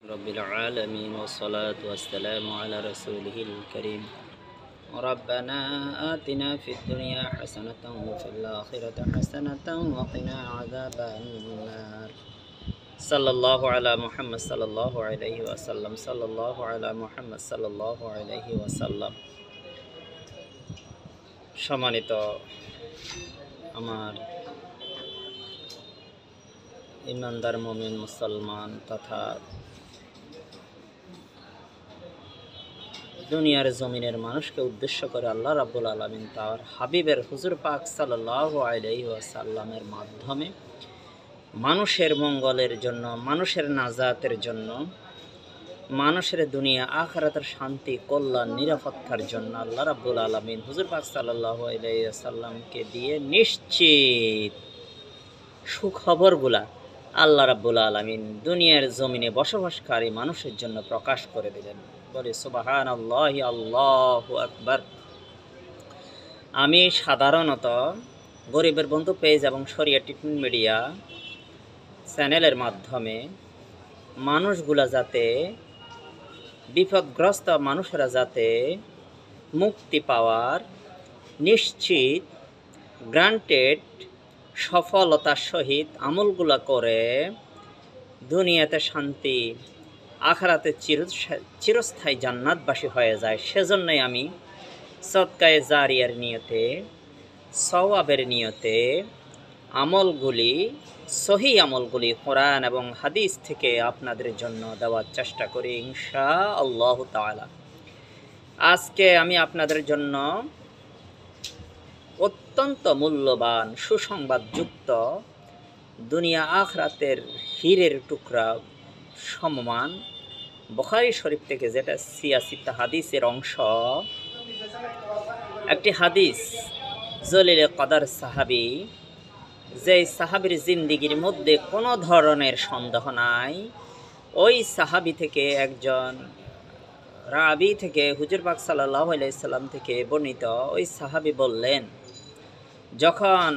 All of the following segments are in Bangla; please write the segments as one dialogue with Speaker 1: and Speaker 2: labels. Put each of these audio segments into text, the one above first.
Speaker 1: رب العالمين والصلاة والسلام على رسوله الكريم ربنا آتنا في الدنيا حسنة وفي الآخرة حسنة وقنا عذاب النار صلى الله على محمد صلى الله عليه وسلم صلى الله على محمد صلى الله عليه وسلم সম্মানিত আমার ইমানদার মুমিন মুসলমান তথা দুনিয়ার জমিনের মানুষকে উদ্দেশ্য করে আল্লাহ রাব্বুল আলামিন তার হাবিবের হুজুর পাক সাল্লাল্লাহু আলাইহি ওয়াসাল্লামের মাধ্যমে মানুষের মঙ্গলের জন্য, মানুষের নাজাতের জন্য, মানুষের দুনিয়া আখিরাতের শান্তি, কল্যাণ, নিরাপত্তার জন্য আল্লাহ রাব্বুল আলামিন হুজুর পাক সাল্লাল্লাহু আলাইহি ওয়াসাল্লামকে দিয়ে নিশ্চিত সুখবরগুলা আল্লাহ রাব্বুল আলামিন দুনিয়ার জমিনে বসবাসকারী মানুষের জন্য প্রকাশ করে দিলেন। বলে সুবহানাল্লাহি, আল্লাহু আকবার। আমি সাধারণত গরিবের বন্ধু পেজ এবং শরিয়া ট্রিটমেন্ট মিডিয়া চ্যানেলের মাধ্যমে মানুষগুলা যাতে, বিপদগ্রস্ত মানুষেরা যাতে মুক্তি পাওয়ার নিশ্চিত গ্রান্টেড সফলতার সহিত আমলগুলা করে দুনিয়াতে শান্তি, আখিরাতে চিরস্থায়ী জান্নাতবাসী হয়ে যায়, সেজন্যই আমি সদকায়ে জারিয়ার নিয়তে, সওয়াবের নিয়তে আমলগুলি, সহি আমলগুলি কোরআন এবং হাদিস থেকে আপনাদের জন্য দেওয়ার চেষ্টা করি ইনশাআল্লাহু তাআলা। আজকে আমি আপনাদের জন্য অত্যন্ত মূল্যবান সুসংবাদযুক্ত দুনিয়া আখিরাতের হীরের টুকরা সমমান বুখারী শরীফ থেকে, যেটা সিয়াসিতা হাদিসের অংশ, একটি হাদিস জলিলে কদর সাহাবী, যে সাহাবীর জিন্দিগির মধ্যে কোনো ধরনের সন্দেহ নাই, ওই সাহাবী থেকে একজন রাবি থেকে হুজুর পাক সাল্লাল্লাহু আলাইহি সাল্লাম থেকে বর্ণিত, ওই সাহাবী বললেন, যখন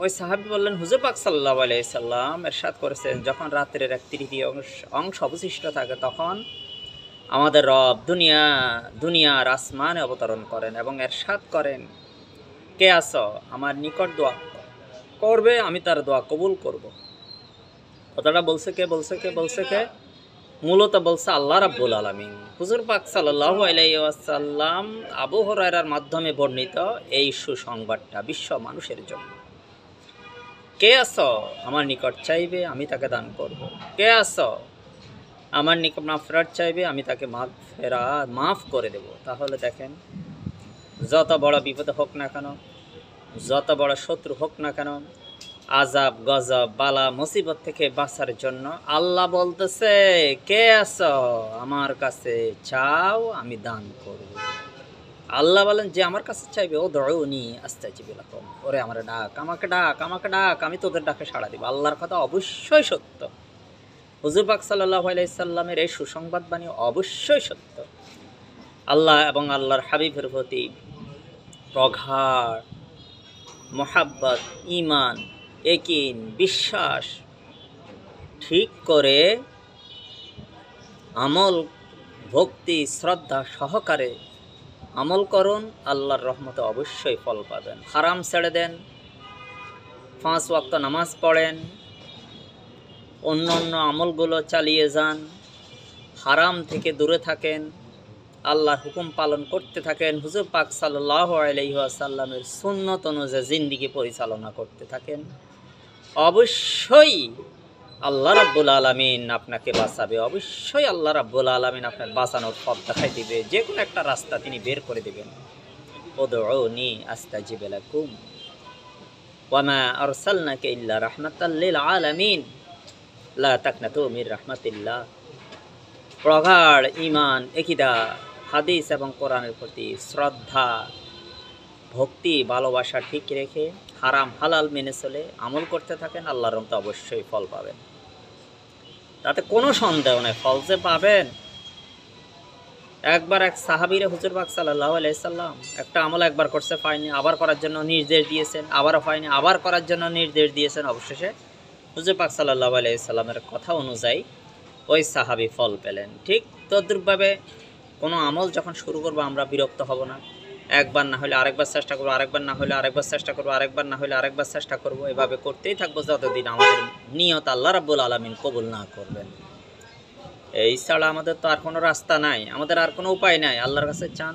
Speaker 1: ওই সাহাবী বললেন হুজুর পাক সাল্লাল্লাহু আলাইহি সাল্লাম ইরশাদ করেছেন, যখন রাত্রের 1/3 অংশ অবশিষ্ট থাকে তখন আমাদের রব দুনিয়ার আসমানে অবতরণ করেন এবং ইরশাদ করেন, কে আছো আমার নিকট দোয়া করবে, আমি তার দোয়া কবুল করব। কথাটা বলছে কে? মূলত বলছে আল্লাহ রাব্বুল আলামিন। হুজুর পাক সাল্লাল্লাহু আলাইহি ওয়াসাল্লাম আবু হুরায়রার মাধ্যমে বর্ণিত এই সুসংবাদটা বিশ্ব মানুষের জন্য। কে আছো আমার নিকট চাইবে, আমি তাকে দান করব। কে আছো আমার নিকট মাগফিরাত চাইবে, আমি তাকে মাফ করে দেব। তাহলে দেখেন, যত বড় বিপদ হোক না কেন, যত বড় শত্রু হোক না কেন, আজাব গজব বালা মুসিবত থেকে বাঁচার জন্য আল্লাহ বলতেছে, কে আছো আমার কাছে চাও, আমি দান করব। আল্লাহ বলেন, যে আমার কাছে চাইবে, ও দউনি আস্তাজিব লাকুম, ওরে আমারে ডাক, আমাকে ডাক, আমি তোদের ডাকে সাড়া দিব। আল্লাহর কথা অবশ্যই সত্য। হুজুর পাক সাল্লাল্লাহু আলাইহি সাল্লামের এই সুসংবাদ বাণী অবশ্যই সত্য। আল্লাহ এবং আল্লাহর হাবিবের প্রতি প্রগাঢ় মহাব্বত, ঈমান, ইয়াকিন, বিশ্বাস ঠিক করে আমল, ভক্তি, শ্রদ্ধা সহকারে আমল করুন, আল্লাহর রহমতে অবশ্যই ফল পাবেন। হারাম ছেড়ে দেন, 5 ওয়াক্ত নামাজ পড়েন, অন্য আমলগুলো চালিয়ে যান, হারাম থেকে দূরে থাকেন, আল্লাহর হুকুম পালন করতে থাকেন, হুজুর পাক সাল্লাল্লাহু আলাইহি ওয়াসাল্লামের সুন্নত অনুযায়ী জিন্দেগি পরিচালনা করতে থাকেন, অবশ্যই আল্লাহ রাব্বুল আলামিন আপনাকে বাঁচাবে। অবশ্যই আল্লাহ রাব্বুল আলামিন আপনার বাঁচানোর পথ দেখাই দিবে, যে কোনো একটা রাস্তা তিনি বের করে দিবেন। উদউনি আস্তাজিব লাকুম ওয়া মা আরসালনাকা ইল্লা রাহমাতাল লিল আলামিন লা তাকনাতু মির রাহমাতিল্লাহ। প্রগাঢ় ঈমান, আকীদা, হাদিস এবং কোরআনের প্রতি শ্রদ্ধা, ভক্তি, ভালোবাসা ঠিক রেখে হারাম হালাল মেনে চলে আমল করতে থাকেন, আল্লাহর রহমতে অবশ্যই ফল পাবেন। তাতে কোনো সন্দেহ নেই, ফল যে পাবেন। একবার এক সাহাবীরে হুজুর পাক সাল্লাল্লাহু আলাইহি সাল্লাম একটা আমল একবার করছে, পায়নি, আবার করার জন্য নির্দেশ দিয়েছেন, আবারও পায়নি, আবার করার জন্য নির্দেশ দিয়েছেন। অবশেষে হুজুর পাক সাল্লাল্লাহু আলাইহি সাল্লামের কথা অনুযায়ী ওই সাহাবী ফল পেলেন। ঠিক তদ্রূপভাবে কোনো আমল যখন শুরু করবো আমরা বিরক্ত হব না, একবার না হলে আরেকবার চেষ্টা করবো, আরেকবার না হলে আরেকবার চেষ্টা করবো, আরেকবার না হলে আরেকবার চেষ্টা করবো, এভাবে করতেই থাকবো যতদিন আমাদের নিয়ত আল্লাহ রাব্বুল আলামিন কবুল না করবেন। এই ছাড়া আমাদের তো আর কোনো রাস্তা নাই, আমাদের আর কোনো উপায় নাই। আল্লাহর কাছে চান,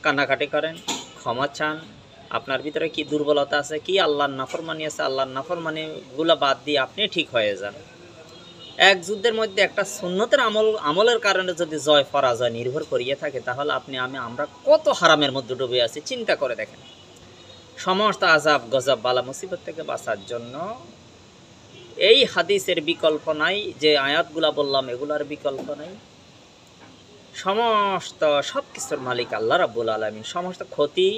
Speaker 1: কান্নাকাটি করেন, ক্ষমা চান। আপনার ভিতরে কি দুর্বলতা আছে, কি আল্লাহর নাফরমানি আছে, আল্লাহর নাফরমানিগুলো বাদ দিয়ে আপনি ঠিক হয়ে যান। এক যুদ্ধের মধ্যে একটা সুন্নতের আমলের কারণে যদি জয় পরাজয় নির্ভর করিয়ে থাকে, তাহলে আমরা কত হারামের মধ্যে ডুবে আছি চিন্তা করে দেখেন। সমস্ত আজাব গজব বালা মুসিবত থেকে বাঁচার জন্য এই হাদিসের বিকল্প নাই, যে আয়াতগুলা বললাম এগুলার বিকল্প নাই। সব কিছুর মালিক আল্লাহ রাব্বুল আলামিন। সমস্ত ক্ষতি,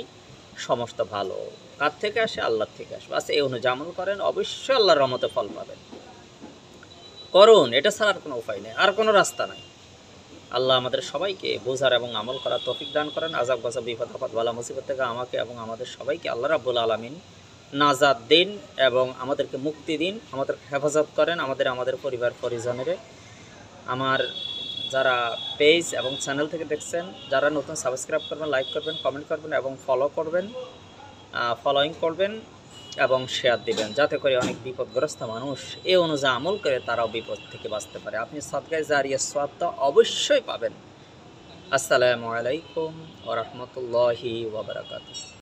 Speaker 1: সমস্ত ভালো কার থেকে আসে? আল্লাহর থেকে আসে। আচ্ছা, এই অনুযায়ী আমল করেন, অবশ্যই আল্লাহর রহমতে ফল পাবেন। করুন, এটা ছাড়া আর কোনো উপায় নেই, আর কোনো রাস্তা নাই। আল্লাহ আমাদের সবাইকে বোঝার এবং আমল করার তৌফিক দান করেন। আযাব গজব বিপদ আপদ বালা মুসিবত থেকে আমাকে এবং আমাদের সবাইকে আল্লাহ রাব্বুল আলামিন নাজাত দিন এবং আমাদেরকে মুক্তি দিন, আমাদের হেফাজত করেন, আমাদের পরিবার পরিজনের। আমার যারা পেজ এবং চ্যানেল থেকে দেখছেন, যারা নতুন সাবস্ক্রাইব করবেন, লাইক করবেন, কমেন্ট করবেন এবং ফলোইং করবেন এবং শেয়ার দিবেন, যাতে করে অনেক বিপদগ্রস্ত মানুষ এই অনুযায়ী আমল করে তারাও বিপদ থেকে বাঁচতে পারে। আপনি সাদকায়ে জারিয়া সওয়াবটা অবশ্যই পাবেন। আসসালামু আলাইকুম ওয়া রাহমাতুল্লাহি ওয়া বারাকাতুহু।